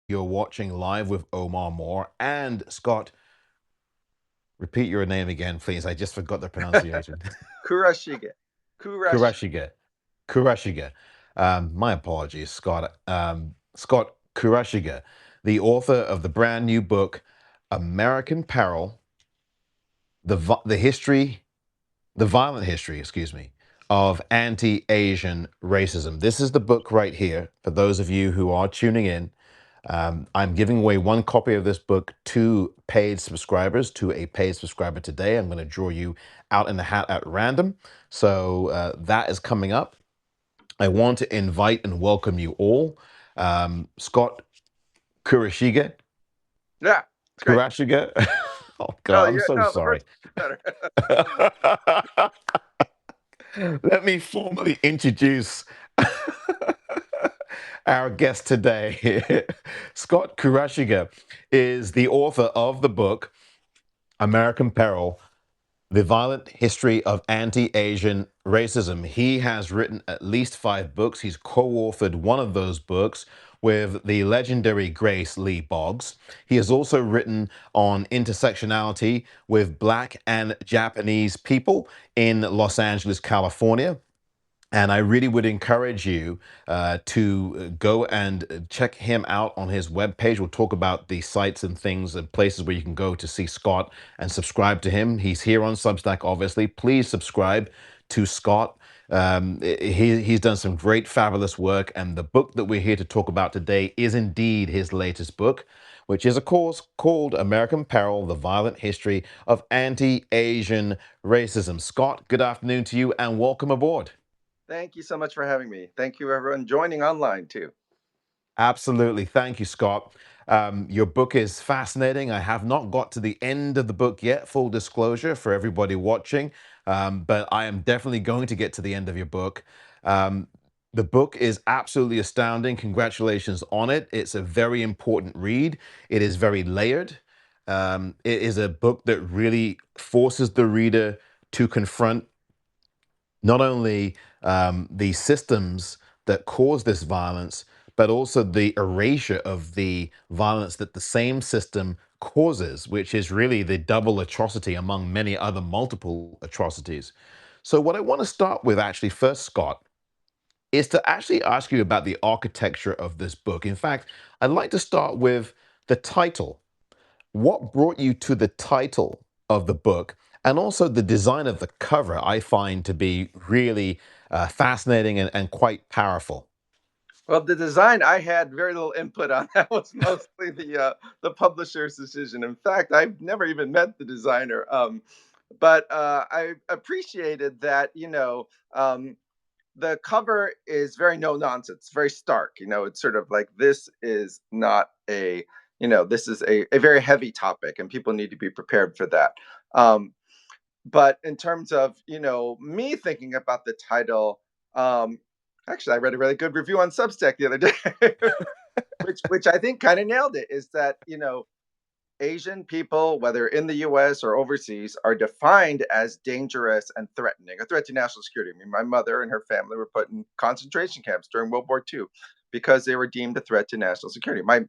You're watching Live with Omar Moore and Scott. Repeat your name again, please. I just forgot the pronunciation. Kurashige. Kurashige. Kurashige. Kurashige. My apologies, Scott. Scott Kurashige, the author of the brand new book, American Peril, the history, the violent history, excuse me, of anti-Asian racism. This is the book right here for those of you who are tuning in. I'm giving away one copy of this book to paid subscribers, to a paid subscriber today. I'm going to draw you out in the hat at random. So that is coming up. I want to invite and welcome you all. Scott Kurashige. Yeah, it's great. Kurashige. Oh, No, God, I'm so no, the sorry. first is better. Let me formally introduce our guest today. Scott Kurashige is the author of the book American Peril, The Violent History of Anti-Asian Racism. He has written at least 5 books. He's co-authored one of those books with the legendary Grace Lee Boggs. He has also written on intersectionality with Black and Japanese people in Los Angeles, California. And I really would encourage you to go and check him out on his webpage. We'll talk about the sites and things and places where you can go to see Scott and subscribe to him. He's here on Substack, obviously. Please subscribe to Scott. He's done some great, fabulous work. And the book that we're here to talk about today is indeed his latest book, which is, of course, called American Peril, The Violent History of Anti-Asian Racism. Scott, good afternoon to you and welcome aboard. Thank you so much for having me. Thank you, everyone joining online too. Absolutely. Thank you, Scott. Your book is fascinating. I have not got to the end of the book yet, full disclosure for everybody watching, but I am definitely going to get to the end of your book. Um, the book is absolutely astounding. Congratulations on it. It's a very important read. It is very layered. It is a book that really forces the reader to confront not only the systems that cause this violence, but also the erasure of the violence that the same system causes, which is really the double atrocity among many other multiple atrocities. So, what I want to start with, actually, first, Scott, is to actually ask you about the architecture of this book. In fact, I'd like to start with the title. What brought you to the title of the book? And also the design of the cover, I find to be really fascinating and quite powerful. Well, the design I had very little input on. That was mostly the publisher's decision. In fact, I've never even met the designer. But I appreciated that. The cover is very no nonsense, very stark. It's sort of like this is not a this is a very heavy topic, and people need to be prepared for that. Um, but in terms of me thinking about the title, um, actually, I read a really good review on Substack the other day, which I think kind of nailed it. Is that Asian people, whether in the US or overseas, are defined as dangerous and threatening, a threat to national security. I mean, my mother and her family were put in concentration camps during World War II because they were deemed a threat to national security. My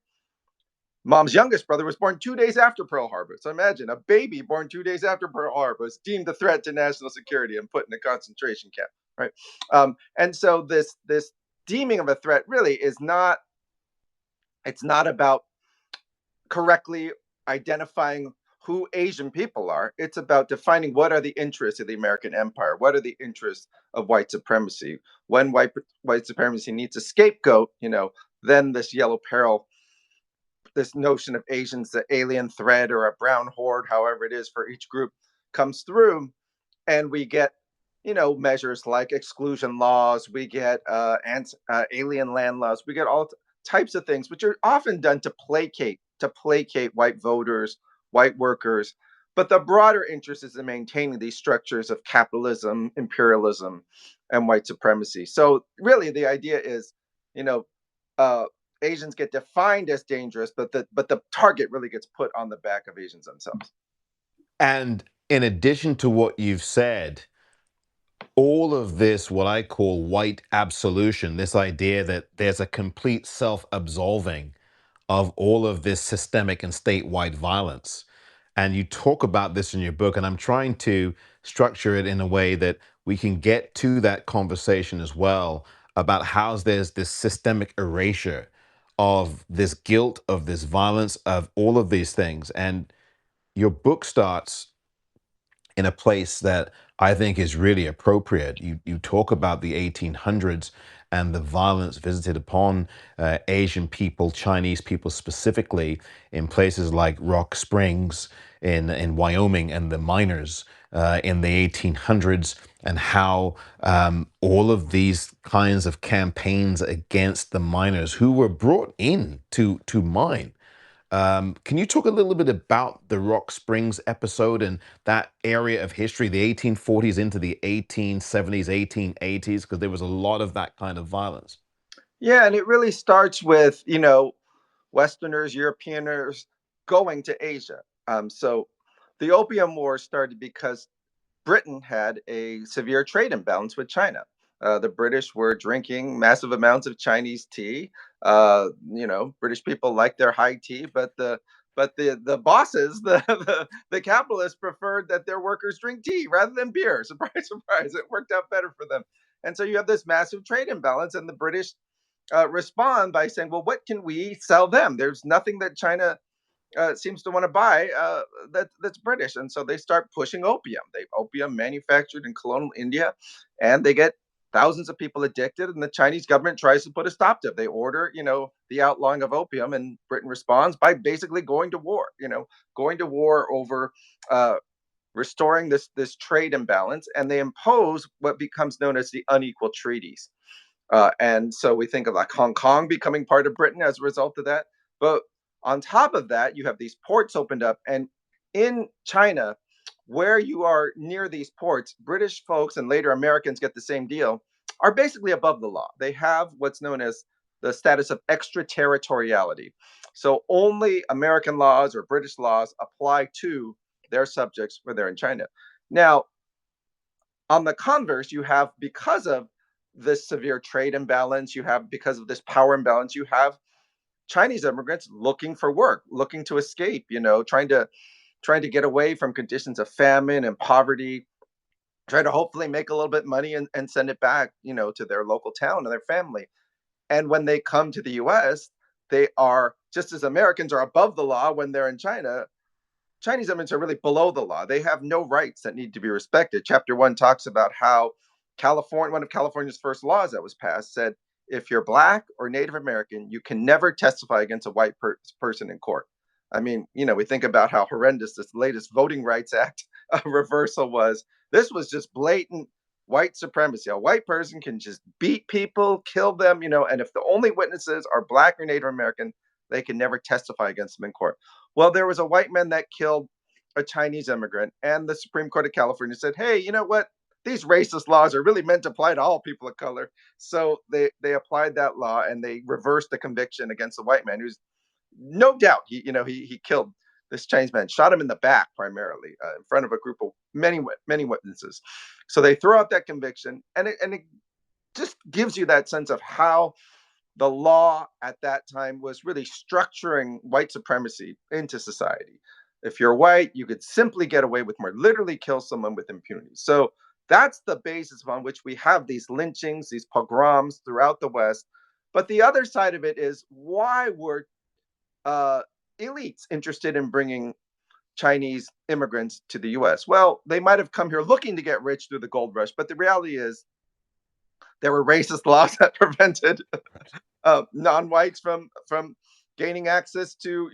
mom's youngest brother was born 2 days after Pearl Harbor. So imagine a baby born 2 days after Pearl Harbor was deemed a threat to national security and put in a concentration camp, right? And so this deeming of a threat really is not. It's not about correctly identifying who Asian people are. It's about defining what are the interests of the American empire. What are the interests of white supremacy? When white supremacy needs a scapegoat, then this yellow peril, this notion of Asians, the alien threat or a brown horde, however it is for each group, comes through, and we get measures like exclusion laws. We get alien land laws. We get all types of things, which are often done to placate white voters, white workers. But the broader interest is in maintaining these structures of capitalism, imperialism, and white supremacy. So really, the idea is, you know, uh, Asians get defined as dangerous, but the target really gets put on the back of Asians themselves. And in addition to what you've said, all of this, what I call white absolution, this idea that there's a complete self absolving of all of this systemic and statewide violence. And you talk about this in your book, and I'm trying to structure it in a way that we can get to that conversation as well about how there's this systemic erasure of this guilt, of this violence, of all of these things. And your book starts in a place that I think is really appropriate. You talk about the 1800s and the violence visited upon Asian people, Chinese people specifically, in places like Rock Springs in Wyoming, and the miners in the 1800s, and how all of these kinds of campaigns against the miners who were brought in to mine. Can you talk a little bit about the Rock Springs episode and that area of history, the 1840s into the 1870s, 1880s? Because there was a lot of that kind of violence. Yeah, and it really starts with, Westerners, Europeaners going to Asia. So the Opium War started because Britain had a severe trade imbalance with China. The British were drinking massive amounts of Chinese tea. British people like their high tea, but the bosses, the capitalists, preferred that their workers drink tea rather than beer. Surprise, surprise! It worked out better for them. And so you have this massive trade imbalance, and the British respond by saying, "Well, what can we sell them? There's nothing that China seems to want to buy that's British," and so they start pushing opium. They opium manufactured in colonial India, and they get thousands of people addicted. And the Chinese government tries to put a stop to it. They order, the outlawing of opium, and Britain responds by basically going to war. Going to war over uh, restoring this trade imbalance, and they impose what becomes known as the unequal treaties. And so we think of like Hong Kong becoming part of Britain as a result of that. But on top of that, you have these ports opened up. And in China, where you are near these ports, British folks and later Americans get the same deal, are basically above the law. They have what's known as the status of extraterritoriality. So only American laws or British laws apply to their subjects when they're in China. Now, on the converse, you have, because of this severe trade imbalance, you have, because of this power imbalance, you have Chinese immigrants looking for work, looking to escape, trying to get away from conditions of famine and poverty, trying to hopefully make a little bit of money and send it back, to their local town and their family. And when they come to the US, they are, just as Americans are above the law when they're in China, Chinese immigrants are really below the law. They have no rights that need to be respected. Chapter 1 talks about how one of California's first laws that was passed said, if you're Black or Native American, you can never testify against a white person in court. I mean, we think about how horrendous this latest Voting Rights Act reversal was. This was just blatant white supremacy. A white person can just beat people, kill them, and if the only witnesses are Black or Native American, they can never testify against them in court. Well, there was a white man that killed a Chinese immigrant, and the Supreme Court of California said, "Hey, you know what? These racist laws are really meant to apply to all people of color." So they applied that law, and they reversed the conviction against the white man, who's no doubt he killed this Chinese man, shot him in the back primarily in front of a group of many witnesses. So they throw out that conviction, and it just gives you that sense of how the law at that time was really structuring white supremacy into society. If you're white, you could simply get away with more, literally kill someone with impunity. So that's the basis upon which we have these lynchings, these pogroms throughout the West. But the other side of it is, why were uh, elites interested in bringing Chinese immigrants to the US? Well, they might have come here looking to get rich through the gold rush, but the reality is there were racist laws that prevented non-whites from gaining access to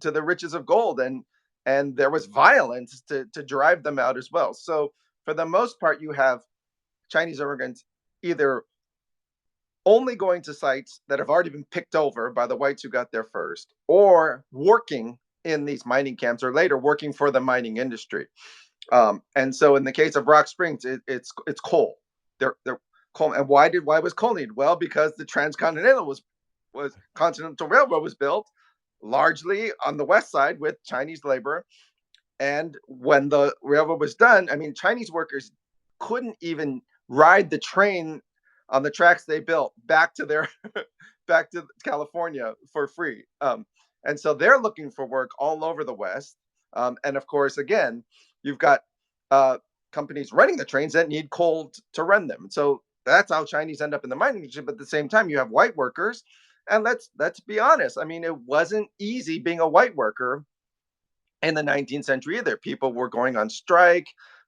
to the riches of gold, and there was violence to drive them out as well. So for the most part, you have Chinese immigrants either only going to sites that have already been picked over by the whites who got there first, or working in these mining camps, or later working for the mining industry. And so in the case of Rock Springs, it's coal. They're coal. And why was coal needed? Well, because the transcontinental was Continental Railroad was built largely on the west side with Chinese labor. And when the railroad was done, I mean, Chinese workers couldn't even ride the train on the tracks they built back to their back to California for free. And so they're looking for work all over the West. And of course, again, you've got uh, companies running the trains that need coal to run them. So that's how Chinese end up in the mining industry. But at the same time, you have white workers, and let's be honest. I mean, it wasn't easy being a white worker in the 19th century either. People were going on strike.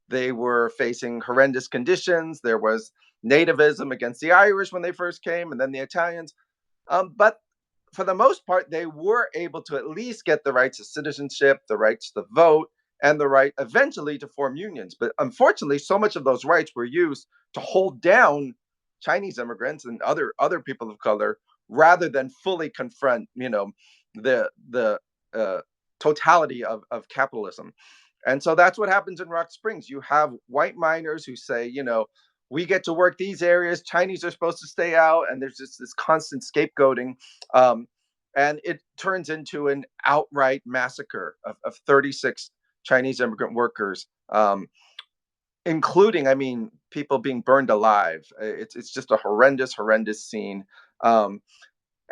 They were facing horrendous conditions. There was nativism against the Irish when they first came, and then the Italians. But for the most part, they were able to at least get the rights of citizenship, the rights to vote, and the right eventually to form unions. But unfortunately, so much of those rights were used to hold down Chinese immigrants and other people of color rather than fully confront, the totality of capitalism. And so that's what happens in Rock Springs. You have white miners who say, we get to work these areas. Chinese are supposed to stay out, and there's just this constant scapegoating, um, and it turns into an outright massacre of 36 Chinese immigrant workers, including, I mean, people being burned alive. It's just a horrendous scene, um,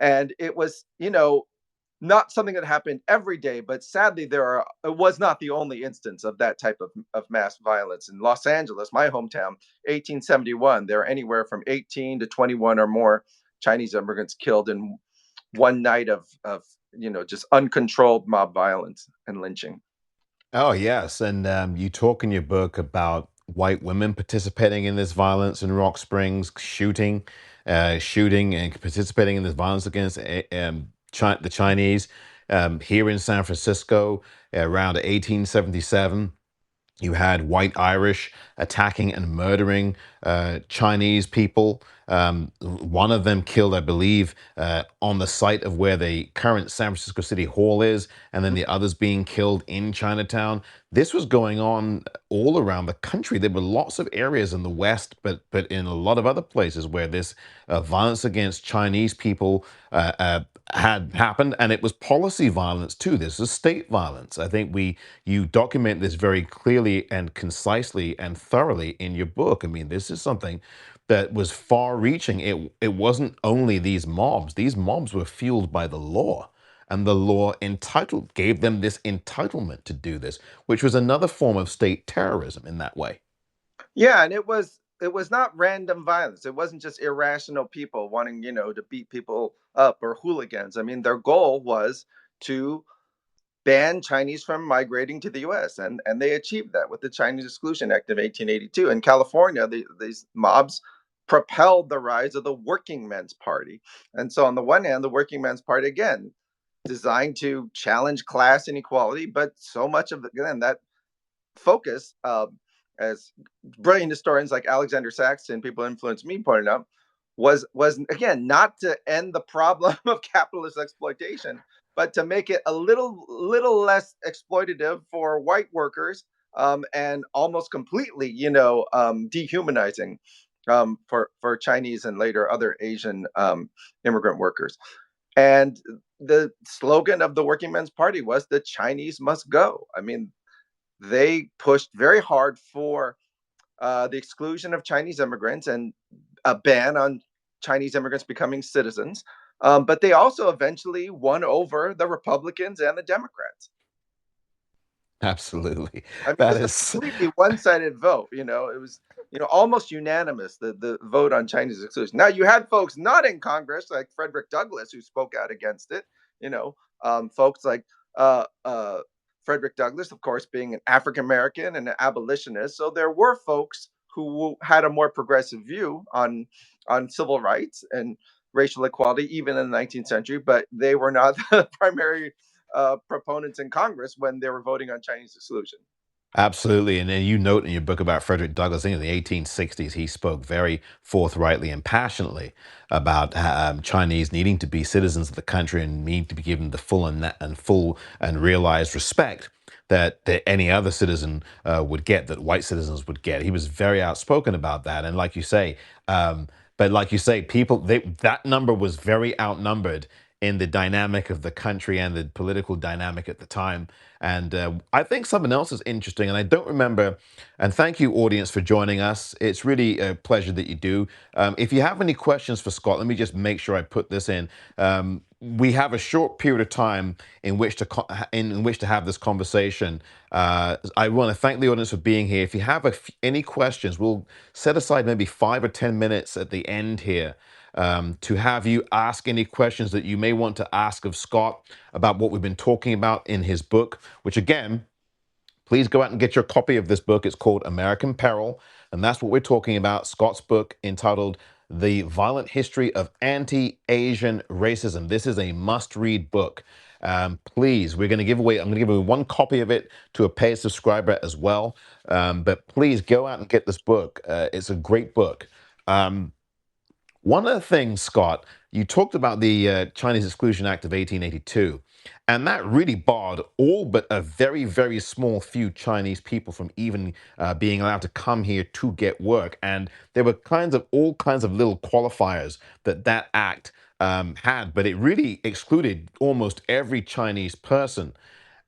and it was, not something that happened every day, but sadly, it was not the only instance of that type of mass violence. In Los Angeles, my hometown, 1871, there are anywhere from 18 to 21 or more Chinese immigrants killed in one night of just uncontrolled mob violence and lynching. Oh, yes. And you talk in your book about white women participating in this violence in Rock Springs, shooting and participating in this violence against the Chinese. Here in San Francisco, around 1877. You had white Irish attacking and murdering Chinese people. One of them killed, I believe, on the site of where the current San Francisco City Hall is, and then the others being killed in Chinatown. This was going on all around the country. There were lots of areas in the West, but in a lot of other places where this violence against Chinese people had happened, and it was policy violence too. This is state violence. I think you document this very clearly and concisely and thoroughly in your book. I mean, this is something that was far reaching. It wasn't only these mobs. These mobs were fueled by the law. And the law gave them this entitlement to do this, which was another form of state terrorism in that way. Yeah, and it was not random violence. It wasn't just irrational people wanting, to beat people up or hooligans. I mean, their goal was to ban Chinese from migrating to the U.S. and they achieved that with the Chinese Exclusion Act of 1882. In California, these mobs propelled the rise of the Working Men's Party. And so, on the one hand, the Working Men's Party again designed to challenge class inequality, but so much of again that focus, as brilliant historians like Alexander Saxton, people influenced me, pointed out, was again not to end the problem of capitalist exploitation, but to make it a little less exploitative for white workers, and almost completely, dehumanizing, for Chinese and later other Asian immigrant workers. And the slogan of the Working Men's Party was "The Chinese must go." I mean, they pushed very hard for the exclusion of Chinese immigrants and a ban on Chinese immigrants becoming citizens. But they also eventually won over the Republicans and the Democrats. Absolutely. I mean, it That was a is completely one-sided vote. It was, almost unanimous, the vote on Chinese exclusion. Now you had folks not in Congress like Frederick Douglass who spoke out against it. Folks like uh, uh, Frederick Douglass, of course, being an African American and an abolitionist. So there were folks who had a more progressive view on civil rights and racial equality, even in the 19th century. But they were not the primary proponents in Congress when they were voting on Chinese exclusion. absolutely. And then you note in your book about Frederick Douglass, I think in the 1860s, he spoke very forthrightly and passionately about Chinese needing to be citizens of the country and need to be given the full and realized respect that any other citizen would get, that white citizens would get. He was very outspoken about that. And like you say, but like you say, that number was very outnumbered in the dynamic of the country and the political dynamic at the time. And I think something else is interesting, and I don't remember. And thank you, audience, for joining us. It's really a pleasure that you do. If you have any questions for Scott, let me just make sure I put this in. We have a short period of time in which to in which to have this conversation. I want to thank the audience for being here. If you have any questions, we'll set aside maybe 5 or 10 minutes at the end here to have you ask any questions that you may want to ask of Scott about what we've been talking about in his book, which again, please go out and get your copy of this book. It's called American Peril, and that's what we're talking about. Scott's book entitled The Violent History of Anti-Asian Racism. This is a must-read book. Please, I'm going to give away one copy of it to a paid subscriber as well. But please go out and get this book. It's a great book. Um, One of the things, Scott, you talked about the Chinese Exclusion Act of 1882, and that really barred all but a very, very small few Chinese people from even being allowed to come here to get work. And there were all kinds of little qualifiers that that act had, but it really excluded almost every Chinese person.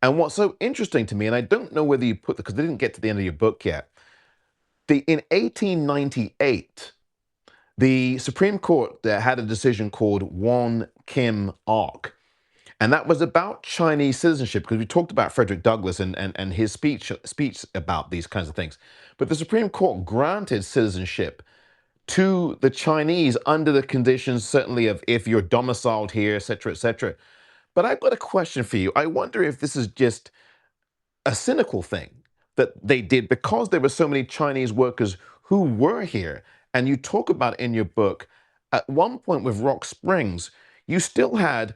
And what's so interesting to me, and I don't know whether you put, because they didn't get to the end of your book yet, in 1898, the Supreme Court had a decision called Won Kim Ark. And that was about Chinese citizenship, because we talked about Frederick Douglass and his speech about these kinds of things. But the Supreme Court granted citizenship to the Chinese under the conditions, certainly, of if you're domiciled here, et cetera, et cetera. But I've got a question for you. I wonder if this is just a cynical thing that they did because there were so many Chinese workers who were here. And you talk about in your book, at one point with Rock Springs, you still had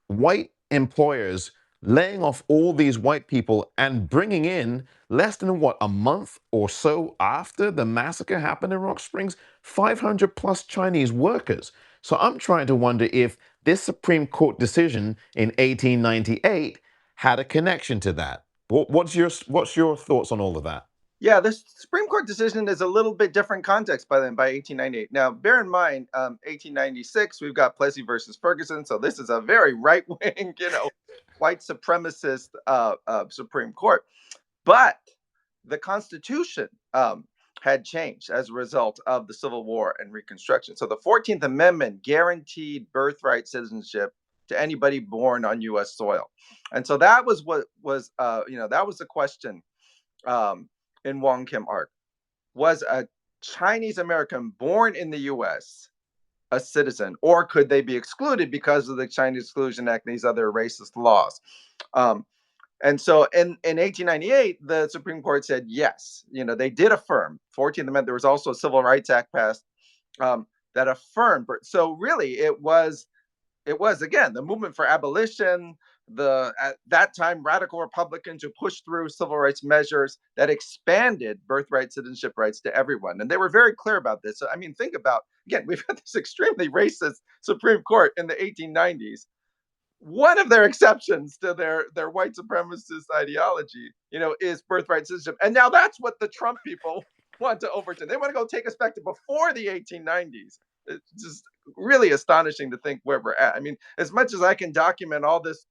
white employers laying off all these white people and bringing in less than what, a month or so after the massacre happened in Rock Springs, 500 plus Chinese workers. So I'm trying to wonder if this Supreme Court decision in 1898 had a connection to that. What's your thoughts on all of that? Yeah, this Supreme Court decision is a little bit different context by then, by 1898. Now, bear in mind, 1896, we've got Plessy versus Ferguson. So this is a very right wing, white supremacist Supreme Court. But the Constitution had changed as a result of the Civil War and Reconstruction. So the 14th Amendment guaranteed birthright citizenship to anybody born on U.S. soil. And so that was what was, that was the question um, in Wong Kim Ark. Was a Chinese American born in the U.S. a citizen, or could they be excluded because of the Chinese Exclusion Act and these other racist laws? Um, and so in 1898, the Supreme Court said yes. They did affirm 14th Amendment. There was also a Civil Rights Act passed that affirmed. So really, it was again the movement for abolition, the at that time radical Republicans who pushed through civil rights measures that expanded birthright citizenship rights to everyone, and they were very clear about this. So, I mean, think about, again, we've had this extremely racist Supreme Court in the 1890s. One of their exceptions to their white supremacist ideology, is birthright citizenship, and now that's what the Trump people want to overturn. They want to go take us back to before the 1890s. It's just really astonishing to think where we're at. I mean, as much as I can document all this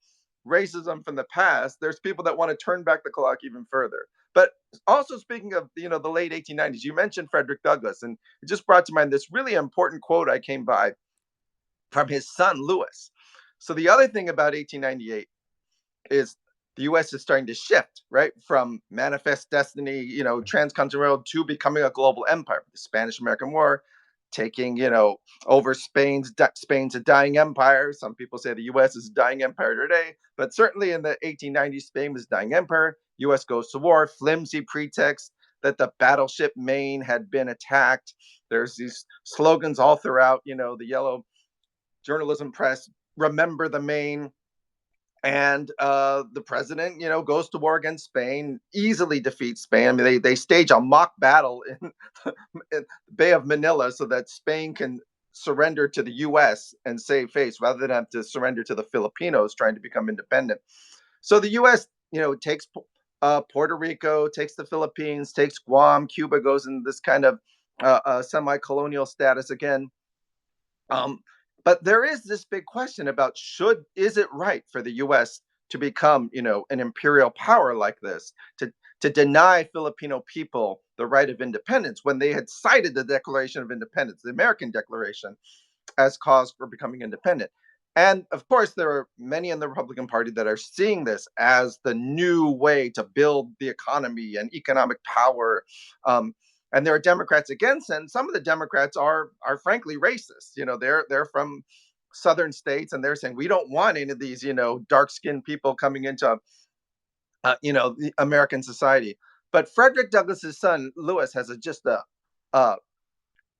racism from the past, there's people that want to turn back the clock even further. But also, speaking of the late 1890s, you mentioned Frederick Douglass, and it just brought to mind this really important quote I came by from his son Lewis. So the other thing about 1898 is the U.S. is starting to shift, right, from manifest destiny, transcontinental, to becoming a global empire. The Spanish-American War taking, over Spain's a dying empire. Some people say the U.S. is a dying empire today, but certainly in the 1890s, Spain was a dying empire. U.S. goes to war, flimsy pretext that the battleship Maine had been attacked. There's these slogans all throughout, the yellow journalism press, remember the Maine. And the president, goes to war against Spain, easily defeats Spain. I mean, they stage a mock battle in, in the Bay of Manila so that Spain can surrender to the U.S. and save face rather than have to surrender to the Filipinos trying to become independent. So the U.S., takes Puerto Rico, takes the Philippines, takes Guam, Cuba goes into this kind of semi-colonial status again. Um, But there is this big question about is it right for the U.S. to become, an imperial power like this, to deny Filipino people the right of independence when they had cited the Declaration of Independence, the American Declaration, as cause for becoming independent. And of course, there are many in the Republican Party that are seeing this as the new way to build the economy and economic power. And there are Democrats against, and some of the Democrats are frankly racist. They're from southern states, and they're saying we don't want any of these, dark skinned people coming into, the American society. But Frederick Douglass's son Lewis has uh,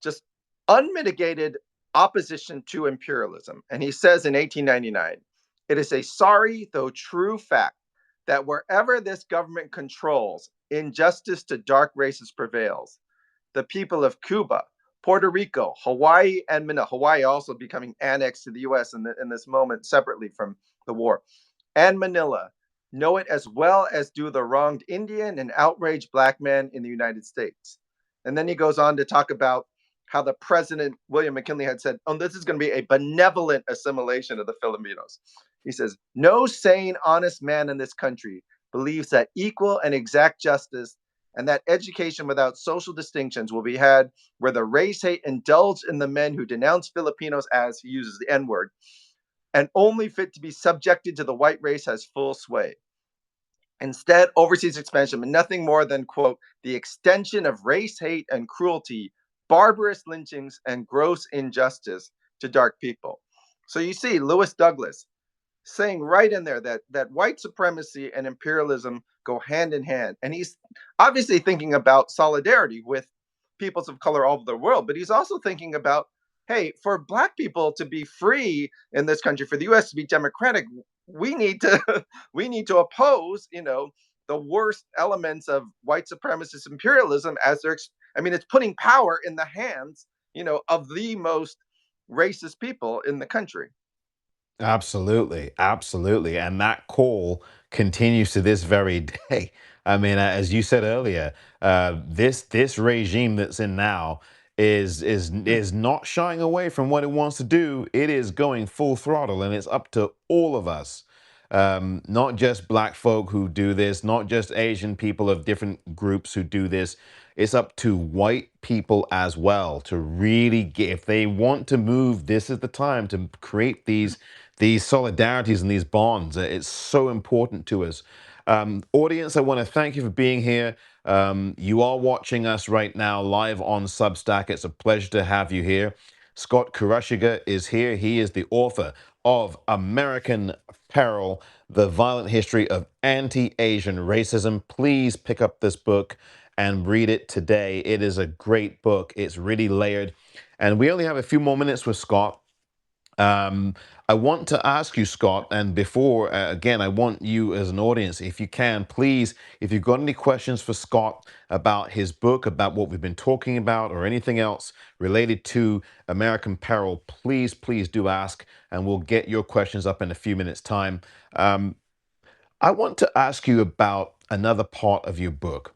just unmitigated opposition to imperialism. And he says in 1899, it is a sorry, though true fact that wherever this government controls, injustice to dark races prevails. The people of Cuba, Puerto Rico, Hawaii, and Manila, Hawaii also becoming annexed to the US in this moment separately from the war, and Manila know it as well as do the wronged Indian and outraged black men in the United States. And then he goes on to talk about how the president, William McKinley, had said, oh, this is going to be a benevolent assimilation of the Filipinos. He says, no sane, honest man in this country believes that equal and exact justice and that education without social distinctions will be had where the race hate indulged in the men who denounce Filipinos as, he uses the N word, and only fit to be subjected to the white race has full sway. Instead, overseas expansion meant nothing more than, quote, the extension of race hate and cruelty, barbarous lynchings, and gross injustice to dark people. So you see, Lewis Douglass saying right in there that white supremacy and imperialism go hand in hand. And he's obviously thinking about solidarity with peoples of color all over the world, but he's also thinking about, hey, for black people to be free in this country, for the US to be democratic, we need to we need to oppose, the worst elements of white supremacist imperialism as it's putting power in the hands, of the most racist people in the country. Absolutely, absolutely, and that call continues to this very day. I mean, as you said earlier, this regime that's in now is not shying away from what it wants to do. It is going full throttle, and it's up to all of us, not just black folk who do this, not just Asian people of different groups who do this. It's up to white people as well to really get, if they want to move, this is the time to create these solidarities and these bonds. It's so important to us. Audience, I want to thank you for being here. You are watching us right now live on Substack. It's a pleasure to have you here. Scott Kurashige is here. He is the author of American Peril, The Violent History of Anti-Asian Racism. Please pick up this book and read it today. It is a great book. It's really layered. And we only have a few more minutes with Scott. Um, I want to ask you, Scott, and before, again, I want you as an audience, if you can, please, if you've got any questions for Scott about his book, about what we've been talking about, or anything else related to American Peril, please, please do ask, and we'll get your questions up in a few minutes' time. Um, I want to ask you about another part of your book,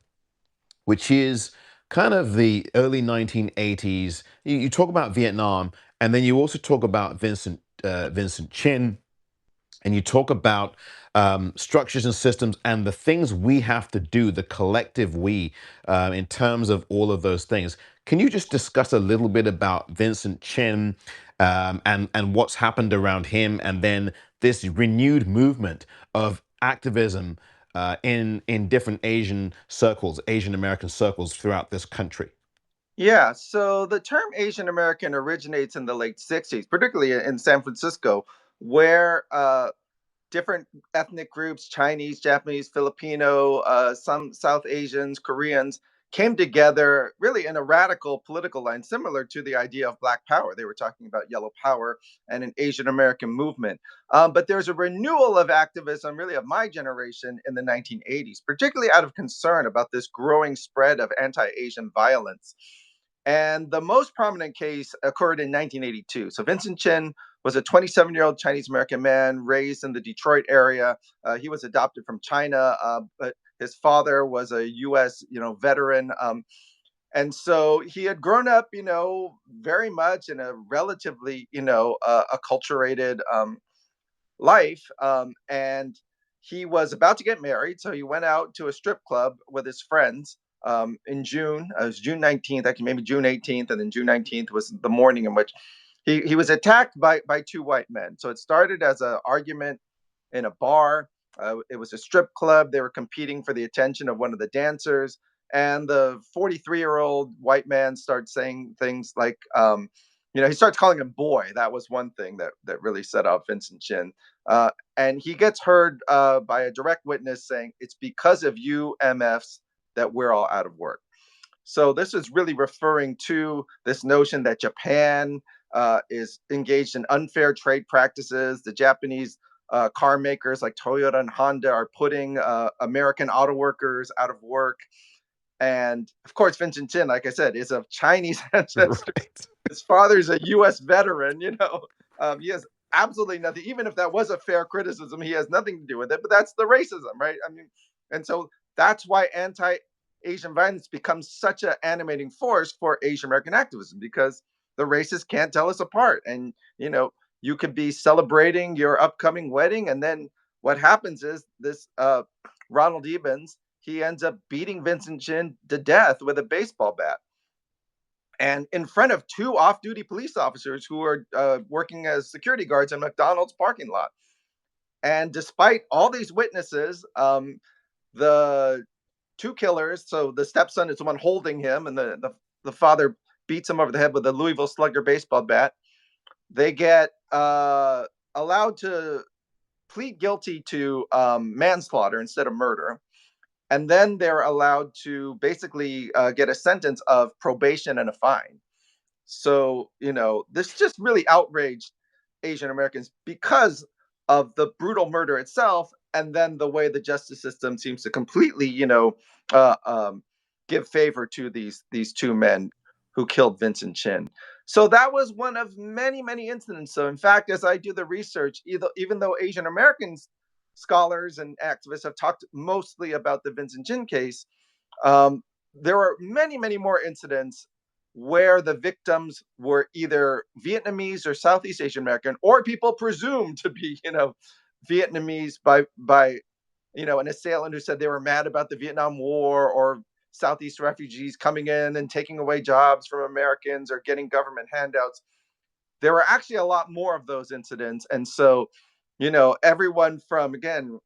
which is kind of the early 1980s. You talk about Vietnam, and then you also talk about Vincent Chin, and you talk about structures and systems and the things we have to do, the collective we, in terms of all of those things. Can you just discuss a little bit about Vincent Chin, and what's happened around him, and then this renewed movement of activism in different Asian circles, Asian American circles throughout this country? Yeah, so the term Asian American originates in the late 60s, particularly in San Francisco, where different ethnic groups, Chinese, Japanese, Filipino, some South Asians, Koreans, came together really in a radical political line, similar to the idea of Black Power. They were talking about yellow power and an Asian American movement. But there's a renewal of activism, really, of my generation in the 1980s, particularly out of concern about this growing spread of anti Asian violence. And the most prominent case occurred in 1982. So Vincent Chin was a 27-year-old Chinese American man raised in the Detroit area. He was adopted from China, but his father was a U.S. Veteran. And so he had grown up, very much in a relatively, acculturated life. And he was about to get married. So he went out to a strip club with his friends in June. It was June 19th, actually, maybe June 18th. And then June 19th was the morning in which he was attacked by two white men. So it started as an argument in a bar. It was a strip club. They were competing for the attention of one of the dancers. And the 43-year-old white man starts saying things like, he starts calling him boy. That was one thing that really set off Vincent Chin. And he gets heard by a direct witness saying, it's because of you MFs that we're all out of work. So this is really referring to this notion that Japan is engaged in unfair trade practices. The Japanese car makers like Toyota and Honda are putting American auto workers out of work. And of course, Vincent Chin, like I said, is of Chinese ancestry. Right. His father's a U.S. veteran. He has absolutely nothing. Even if that was a fair criticism, he has nothing to do with it. But that's the racism, right? I mean, and so that's why anti-Asian violence becomes such an animating force for Asian American activism, because the racists can't tell us apart. And you could be celebrating your upcoming wedding, and then what happens is this Ronald Ebens, he ends up beating Vincent Chin to death with a baseball bat, and in front of two off-duty police officers who are working as security guards in McDonald's parking lot. And despite all these witnesses, the two killers, so the stepson is the one holding him, and the father beats him over the head with a Louisville Slugger baseball bat. They get allowed to plead guilty to manslaughter instead of murder. And then they're allowed to basically get a sentence of probation and a fine. So, this just really outraged Asian Americans because of the brutal murder itself, and then the way the justice system seems to completely, uh, um, give favor to these two men who killed Vincent Chin. So that was one of many, many incidents. So, in fact, as I do the research, even though Asian Americans scholars and activists have talked mostly about the Vincent Chin case, um, there are many, many more incidents where the victims were either Vietnamese or Southeast Asian American, or people presumed to be, Vietnamese by an assailant who said they were mad about the Vietnam War, or Southeast refugees coming in and taking away jobs from Americans or getting government handouts. There were actually a lot more of those incidents, and so, everyone from, again,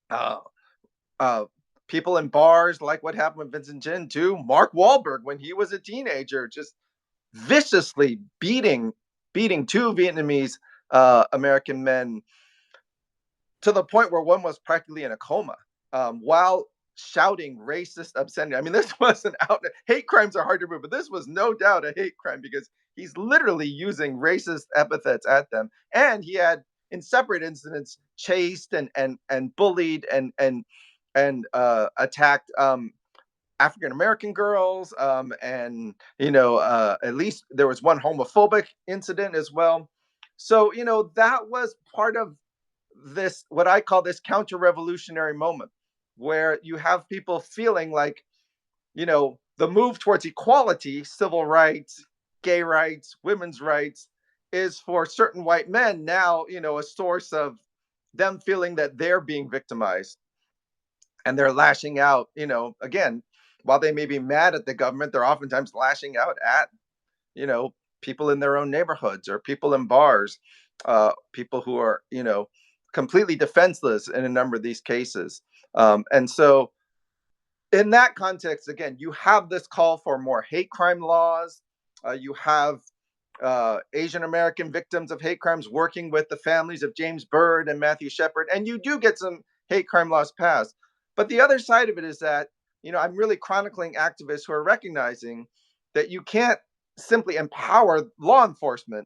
uh, uh, people in bars, like what happened with Vincent Chin, to Mark Wahlberg when he was a teenager, just viciously beating two Vietnamese American men to the point where one was practically in a coma, while shouting racist obscenity. I mean, this wasn't out. Hate crimes are hard to prove, but this was no doubt a hate crime, because he's literally using racist epithets at them, and he had, in separate incidents, chased and bullied and attacked African American girls, and at least there was one homophobic incident as well. So that was part of this, what I call this counter-revolutionary moment, where you have people feeling like, the move towards equality, civil rights, gay rights, women's rights, is for certain white men now, a source of them feeling that they're being victimized, and they're lashing out. Again, while they may be mad at the government, they're oftentimes lashing out at, you know, people in their own neighborhoods or people in bars, people who are, completely defenseless in a number of these cases. And so, in that context, again, you have this call for more hate crime laws. You have Asian American victims of hate crimes working with the families of James Byrd and Matthew Shepard, and you do get some hate crime laws passed. But the other side of it is that, I'm really chronicling activists who are recognizing that you can't simply empower law enforcement.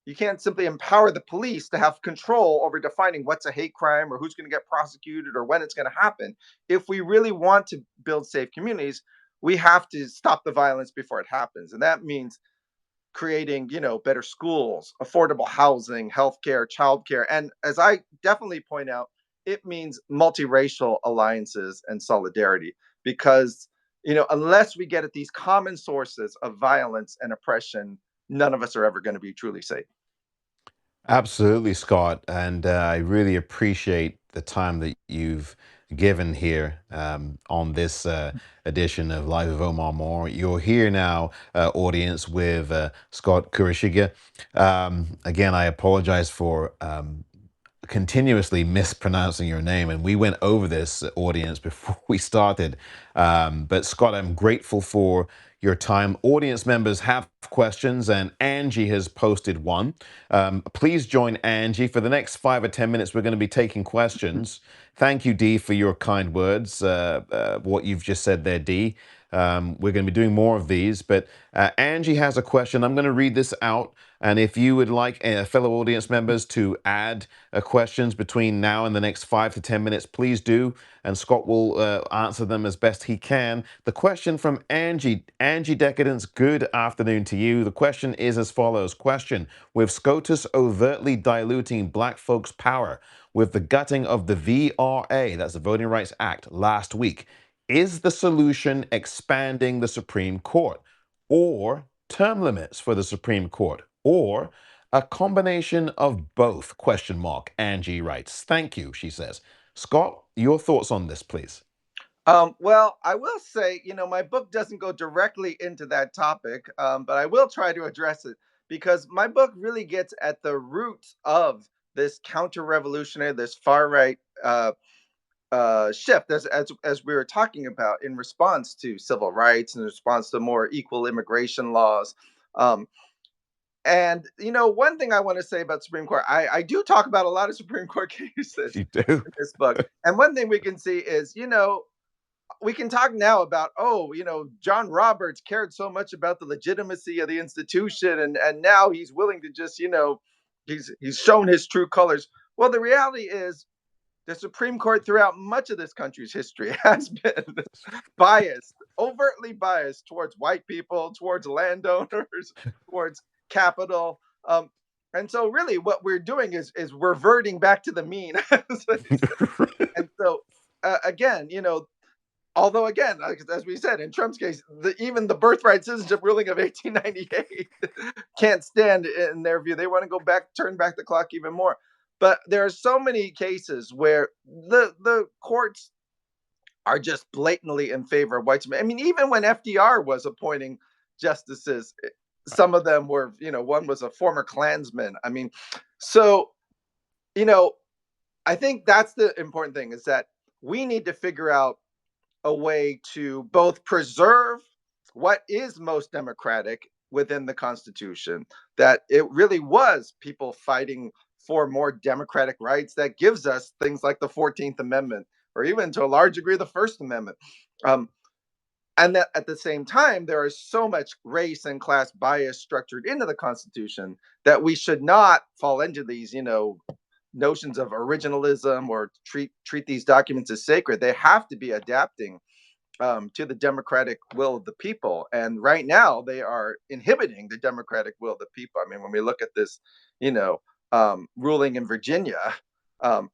You can't simply empower the police to have control over defining what's a hate crime or who's going to get prosecuted or when it's going to happen. If we really want to build safe communities, we have to stop the violence before it happens. And that means creating, better schools, affordable housing, healthcare, childcare. And as I definitely point out, it means multiracial alliances and solidarity, because unless we get at these common sources of violence and oppression, none of us are ever going to be truly safe. Absolutely, Scott. And I really appreciate the time that you've given here on this edition of Live with Omar Moore. You're here now, audience, with Scott Kurashige. Again, I apologize for continuously mispronouncing your name, and we went over this, audience, before we started. But Scott, I'm grateful for your time. Audience members have questions, and Angie has posted one. Please join Angie for the next 5 or 10 minutes. We're going to be taking questions. Thank you, Dee, for your kind words. What you've just said there, Dee. We're going to be doing more of these, but Angie has a question. I'm going to read this out. And if you would like fellow audience members to add questions between now and the next 5 to 10 minutes, please do. And Scott will answer them as best he can. The question from Angie Decadence, good afternoon to you. The question is as follows. Question: with SCOTUS overtly diluting black folks' power with the gutting of the VRA, that's the Voting Rights Act, last week, is the solution expanding the Supreme Court, or term limits for the Supreme Court, or a combination of both? Question mark. Angie writes. Thank you, she says. Scott, your thoughts on this, please. Well, I will say, my book doesn't go directly into that topic, but I will try to address it because my book really gets at the roots of this counter-revolutionary, this far-right shift, as we were talking about, in response to civil rights, in response to more equal immigration laws. Um, and one thing I want to say about Supreme Court, I do talk about a lot of Supreme Court cases You do. in this book, and one thing we can see is, we can talk now about, John Roberts cared so much about the legitimacy of the institution, and now he's willing to just, he's shown his true colors. Well, the reality is the Supreme Court throughout much of this country's history has been biased, overtly biased towards white people, towards landowners, towards capital. And so really what we're doing is reverting back to the mean. And so again, although again, as we said in Trump's case, even the birthright citizenship ruling of 1898 can't stand in their view. They want to go back, turn back the clock even more. But there are so many cases where the courts are just blatantly in favor of whites. I mean, even when FDR was appointing justices, some of them were, one was a former Klansman. I mean, so, you know, I think that's the important thing, is that we need to figure out a way to both preserve what is most democratic within the Constitution, that it really was people fighting for more democratic rights that gives us things like the 14th Amendment, or even to a large degree the First Amendment. Um, and that at the same time, there is so much race and class bias structured into the Constitution that we should not fall into these, notions of originalism, or treat these documents as sacred. They have to be adapting to the democratic will of the people. And right now, they are inhibiting the democratic will of the people. I mean, when we look at this, ruling in Virginia, um,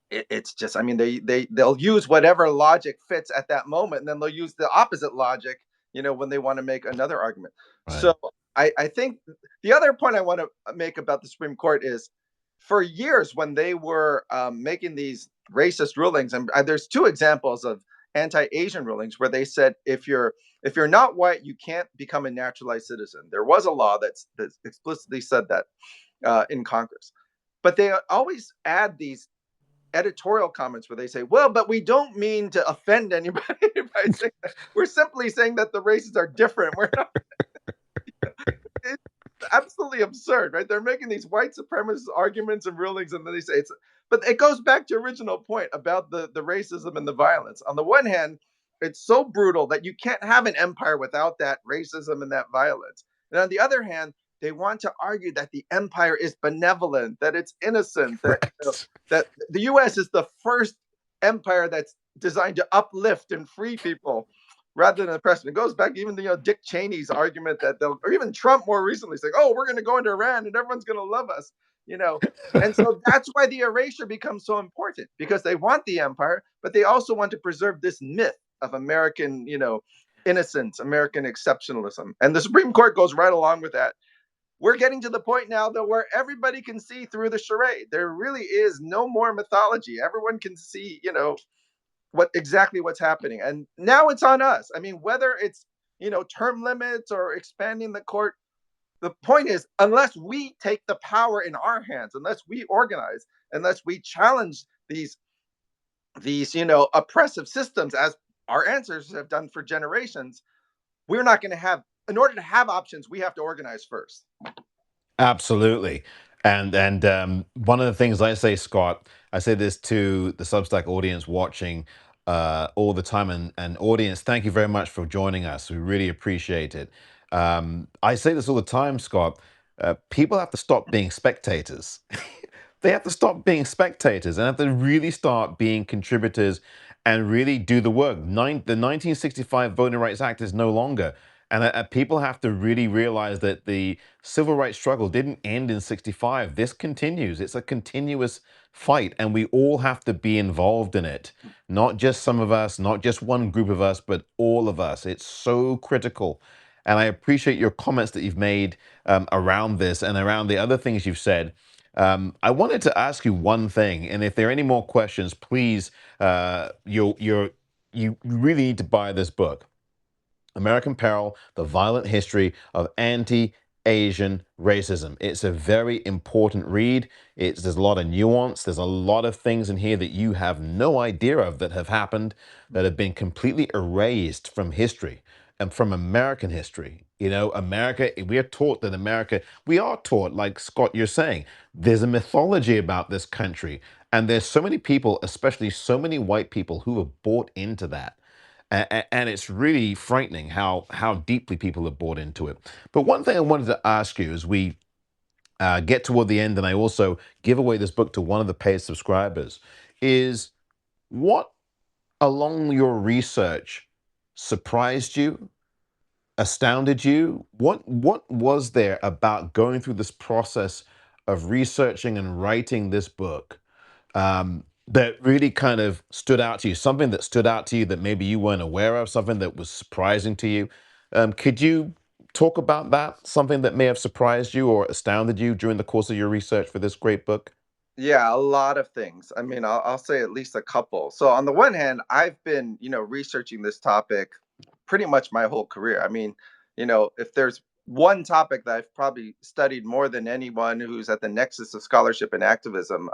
it's just, I mean, they'll use whatever logic fits at that moment, and then they'll use the opposite logic, when they want to make another argument. Right. So I think the other point I want to make about the Supreme Court is, for years when they were making these racist rulings, and there's two examples of anti-Asian rulings where they said, if you're not white, you can't become a naturalized citizen. There was a law that explicitly said that in Congress, but they always add these editorial comments where they say, well, but we don't mean to offend anybody by saying that. We're simply saying that the races are different. We're not. It's absolutely absurd, right? They're making these white supremacist arguments and rulings, and then they say it's. But it goes back to original point about the racism and the violence. On the one hand, it's so brutal that you can't have an empire without that racism and that violence. And on the other hand, they want to argue that the empire is benevolent, that it's innocent, that Correct. that the U.S. is the first empire that's designed to uplift and free people rather than oppress them. It goes back even to Dick Cheney's argument that they'll, or even Trump more recently, saying, "Oh, we're going to go into Iran and everyone's going to love us," you know. And so that's why the erasure becomes so important, because they want the empire, but they also want to preserve this myth of American, innocence, American exceptionalism. And the Supreme Court goes right along with that. We're getting to the point now though where everybody can see through the charade. There really is no more mythology. Everyone can see, what's happening. And now it's on us. I mean, whether it's, term limits or expanding the court, the point is, unless we take the power in our hands, unless we organize, unless we challenge these oppressive systems as our ancestors have done for generations, we're not going to have, in order to have options, we have to organize first. Absolutely. And one of the things I say, Scott, I say this to the Substack audience watching all the time, and audience, thank you very much for joining us. We really appreciate it. I say this all the time, Scott. People have to stop being spectators. They have to stop being spectators and have to really start being contributors and really do the work. The 1965 Voting Rights Act is no longer. And people have to really realize that the civil rights struggle didn't end in 65. This continues. It's a continuous fight, and we all have to be involved in it. Not just some of us, not just one group of us, but all of us. It's so critical. And I appreciate your comments that you've made around this and around the other things you've said. I wanted to ask you one thing, and if there are any more questions, please, you really need to buy this book. American Peril, The Violent History of Anti-Asian Racism. It's a very important read. There's a lot of nuance. There's a lot of things in here that you have no idea of that have happened, that have been completely erased from history and from American history. America, we are taught, like Scott, you're saying, there's a mythology about this country. And there's so many people, especially so many white people, who have bought into that. And it's really frightening how deeply people have bought into it. But one thing I wanted to ask you as we get toward the end, and I also give away this book to one of the paid subscribers, is what along your research surprised you, astounded you? What was there about going through this process of researching and writing this book that really kind of stood out to you? Something that stood out to you that maybe you weren't aware of, something that was surprising to you. Could you talk about that? Something that may have surprised you or astounded you during the course of your research for this great book? Yeah, a lot of things. I mean, I'll say at least a couple. So on the one hand, I've been, researching this topic pretty much my whole career. I mean, if there's one topic that I've probably studied more than anyone who's at the nexus of scholarship and activism,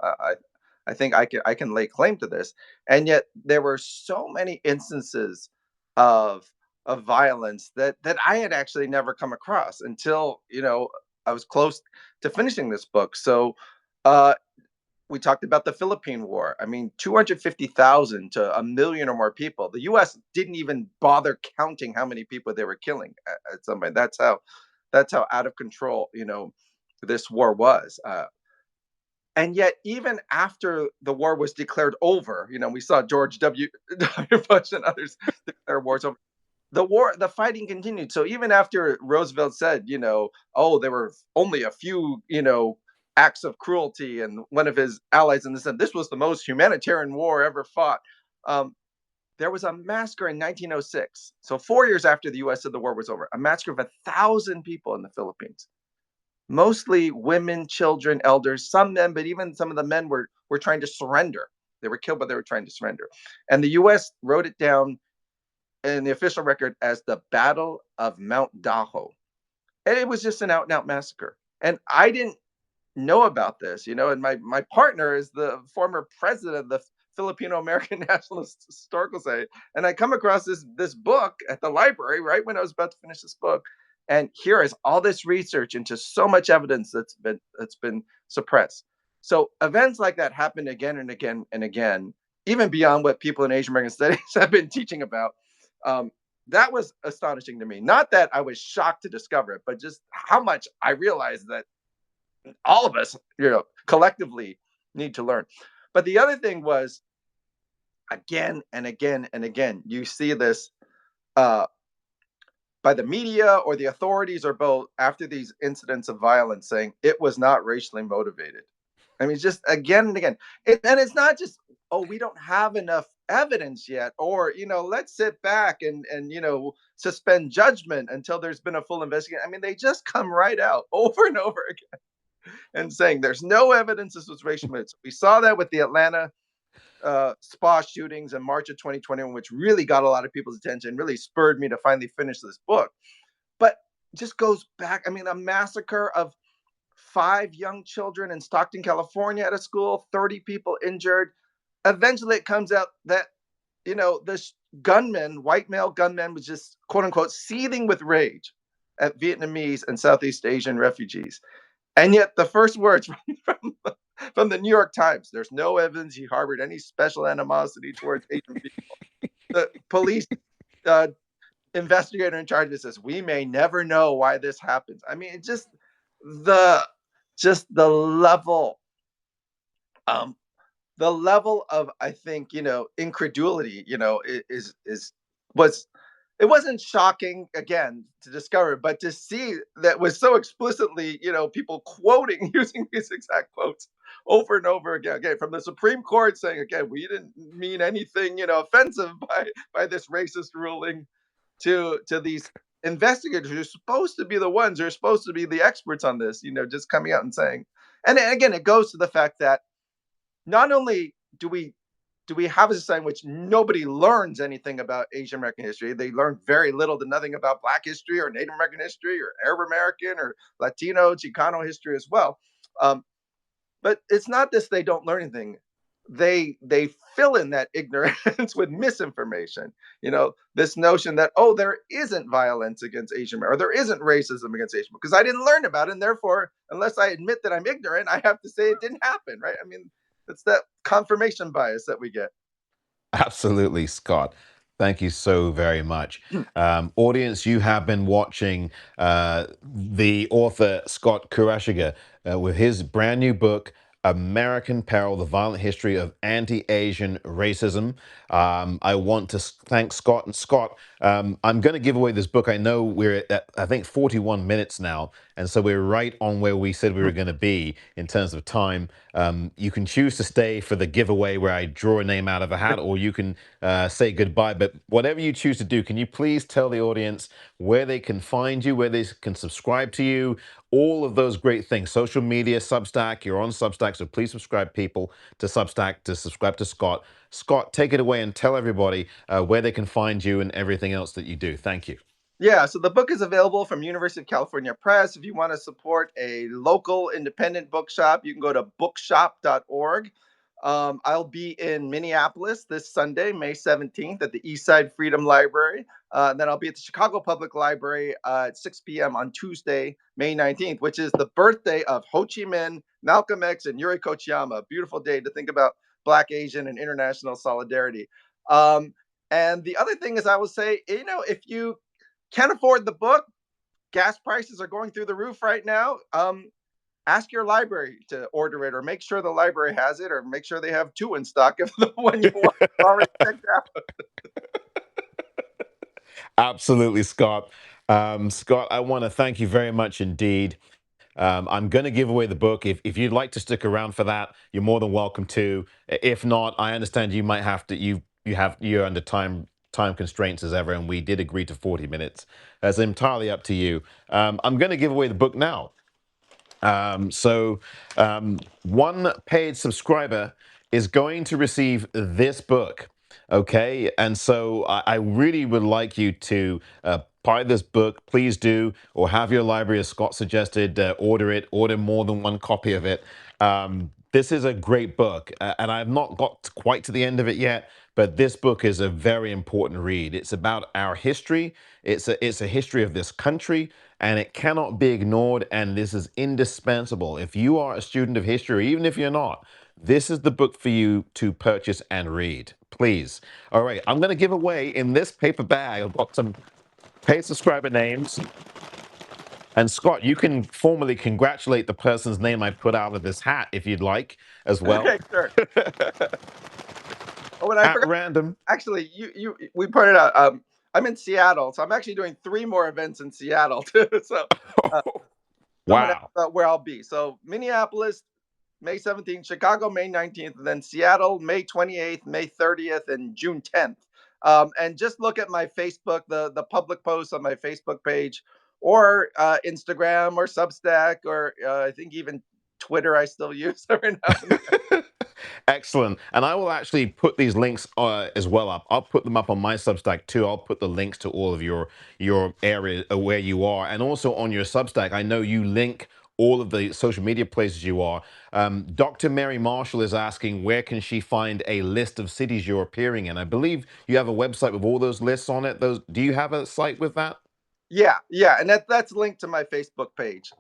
I think I can lay claim to this. And yet there were so many instances of of violence that I had actually never come across until, I was close to finishing this book. So uh we talked about the Philippine War. I mean, 250,000 to a million or more people. The U.S. didn't even bother counting how many people they were killing at some point. That's how out of control this war was. And yet, even after the war was declared over, we saw George W. Bush and others declare wars over. The fighting continued. So even after Roosevelt said, oh, there were only a few, acts of cruelty, and one of his allies and said this was the most humanitarian war ever fought. Um, there was a massacre in 1906. So 4 years after the U.S. said the war was over, a massacre of 1,000 people in the Philippines, mostly women, children, elders, some men, but even some of the men were trying to surrender. They were killed, but they were trying to surrender. And the U.S. wrote it down in the official record as the Battle of Mount Daho. And it was just an out and out massacre. And I didn't know about this, and my partner is the former president of the Filipino American Nationalist Historical Society. And I come across this book at the library right when I was about to finish this book. And here is all this research into so much evidence that's been suppressed. So events like that happen again and again and again, even beyond what people in Asian American studies have been teaching about. Um, that was astonishing to me. Not that I was shocked to discover it, but just how much I realized that all of us, collectively need to learn. But the other thing was, again and again and again, you see this uh, by the media or the authorities or both after these incidents of violence saying it was not racially motivated. I mean, just again and again. And it's not just oh, we don't have enough evidence yet, or let's sit back and suspend judgment until there's been a full investigation. I mean, they just come right out over and over again and saying there's no evidence this was racial motives. We saw that with the Atlanta spa shootings in March of 2021, which really got a lot of people's attention, really spurred me to finally finish this book. But just goes back. I mean, a massacre of 5 young children in Stockton, California at a school, 30 people injured. Eventually, it comes out that, this gunman, white male gunman, was just quote unquote seething with rage at Vietnamese and Southeast Asian refugees. And yet, the first words from the New York Times, there's no evidence he harbored any special animosity towards Asian people. The police uh, investigator in charge of this says, we may never know why this happens. I mean, the the level, um, the level of, I think, incredulity, is was it wasn't shocking again to discover, but to see that was so explicitly, people quoting using these exact quotes over and over again. Again, from the Supreme Court saying, again, we didn't mean anything, offensive by this racist ruling, to these investigators who are supposed to be the ones who are supposed to be the experts on this, just coming out and saying. And again, it goes to the fact that not only do we have a society in which nobody learns anything about Asian American history, they learn very little to nothing about Black history or Native American history or Arab American or Latino, Chicano history as well. Um, but it's not this, they don't learn anything. They fill in that ignorance with misinformation. This notion that, oh, there isn't violence against Asian, or there isn't racism against Asian, because I didn't learn about it, and therefore, unless I admit that I'm ignorant, I have to say it didn't happen, right? I mean, it's that confirmation bias that we get. Absolutely, Scott. Thank you so very much. Audience, you have been watching the author Scott Kurashige with his brand new book, American Peril, The Violent History of Anti-Asian Racism. I want to thank Scott. And Scott, I'm going to give away this book. I know we're at, I think, 41 minutes now. And so we're right on where we said we were going to be in terms of time. You can choose to stay for the giveaway where I draw a name out of a hat, or you can say goodbye. But whatever you choose to do, can you please tell the audience where they can find you, where they can subscribe to you, all of those great things? Social media, Substack, you're on Substack, so please subscribe people to Substack to subscribe to Scott. Scott, take it away and tell everybody where they can find you and everything else that you do. Thank you. Yeah, so the book is available from University of California Press. If you want to support a local independent bookshop, you can go to bookshop.org. I'll be in Minneapolis this Sunday, May 17th, at the Eastside Freedom Library. Then I'll be at the Chicago Public Library at 6 p.m. on Tuesday, May 19th, which is the birthday of Ho Chi Minh, Malcolm X, and Yuri Kochiyama. A beautiful day to think about Black, Asian, and international solidarity. And the other thing is, I will say, if you can't afford the book, gas prices are going through the roof right now. Ask your library to order it, or make sure the library has it, or make sure they have two in stock if the one you want is already checked out. Absolutely, Scott. Scott, I want to thank you very much indeed. I'm going to give away the book. If you'd like to stick around for that, you're more than welcome to. If not, I understand you might have to. You're under time constraints as ever, and we did agree to 40 minutes. It's entirely up to you. I'm going to give away the book now. So one paid subscriber is going to receive this book. Okay. And so I really would like you to buy this book. Please do, or have your library, as Scott suggested, order it, order more than one copy of it. This is a great book, and I've not got quite to the end of it yet, but this book is a very important read. It's about our history. It's a history of this country, and it cannot be ignored, and this is indispensable. If you are a student of history, or even if you're not, this is the book for you to purchase and read. Please. All right, I'm going to give away in this paper bag. I've got some paid subscriber names. And Scott, you can formally congratulate the person's name I put out of this hat if you'd like as well. Okay, sure. Oh, and I At forgot. random. Actually, we pointed out. I'm in Seattle, so I'm actually doing 3 more events in Seattle too. So uh, I'm gonna Wow. where I'll be. So Minneapolis, May 17th, Chicago, May 19th, and then Seattle, May 28th, May 30th, and June 10th. And just look at my Facebook, the public posts on my Facebook page, or Instagram, or Substack, or I think even Twitter. I still use every now and then. Excellent. And I will actually put these links as well up. I'll put them up on my Substack too. I'll put the links to all of your area where you are, and also on your Substack. I know you link all of the social media places you are. Dr. Mary Marshall is asking, where can she find a list of cities you're appearing in? I believe you have a website with all those lists on it. Those, do you have a site with that? Yeah, yeah, and that's linked to my Facebook page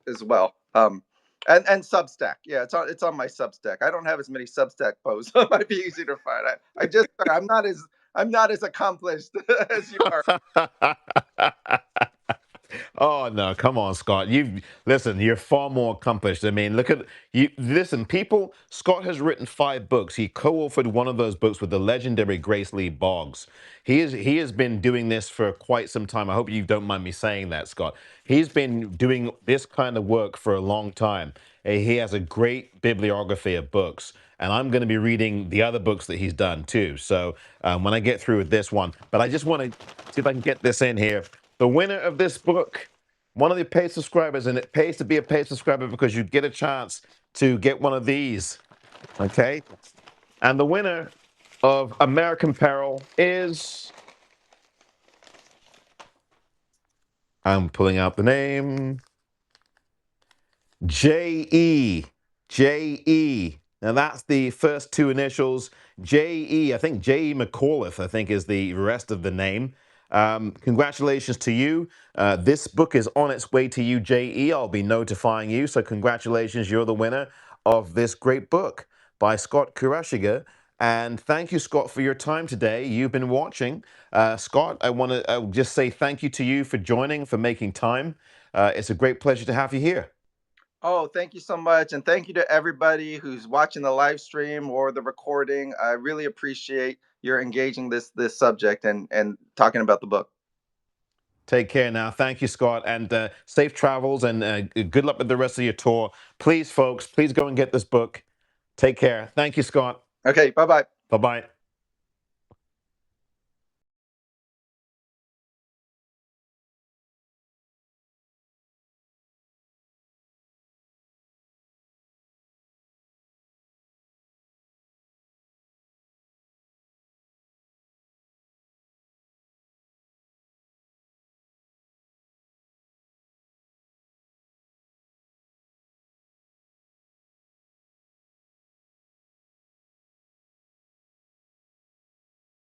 as well. And Substack. Yeah, it's on my Substack. I don't have as many Substack posts, so it might be easy to find. I just I'm not as accomplished as you are. Oh no, come on, Scott. You listen, you're far more accomplished. I mean, look at you listen, people, Scott has written 5 books. He co-authored one of those books with the legendary Grace Lee Boggs. He has been doing this for quite some time. I hope you don't mind me saying that, Scott. He's been doing this kind of work for a long time. He has a great bibliography of books, and I'm going to be reading the other books that he's done too. So when I get through with this one, but I just want to see if I can get this in here. The winner of this book, one of the paid subscribers, and it pays to be a paid subscriber because you get a chance to get one of these. Okay. And the winner of American Peril is, I'm pulling out the name, J.E. J.E. Now that's the first 2 initials. J.E. I think J.E. McAuliffe, I think, is the rest of the name. Congratulations to you. This book is on its way to you, J.E. I'll be notifying you. So congratulations, you're the winner of this great book by Scott Kurashige. And thank you, Scott, for your time today. You've been watching. Scott, I want to just say thank you to you for joining, for making time. It's a great pleasure to have you here. Oh, thank you so much, and thank you to everybody who's watching the live stream or the recording. I really appreciate your engaging this subject and talking about the book. Take care now. Thank you, Scott, and safe travels, and good luck with the rest of your tour. Please, folks, please go and get this book. Take care. Thank you, Scott. Okay, bye bye. Bye bye.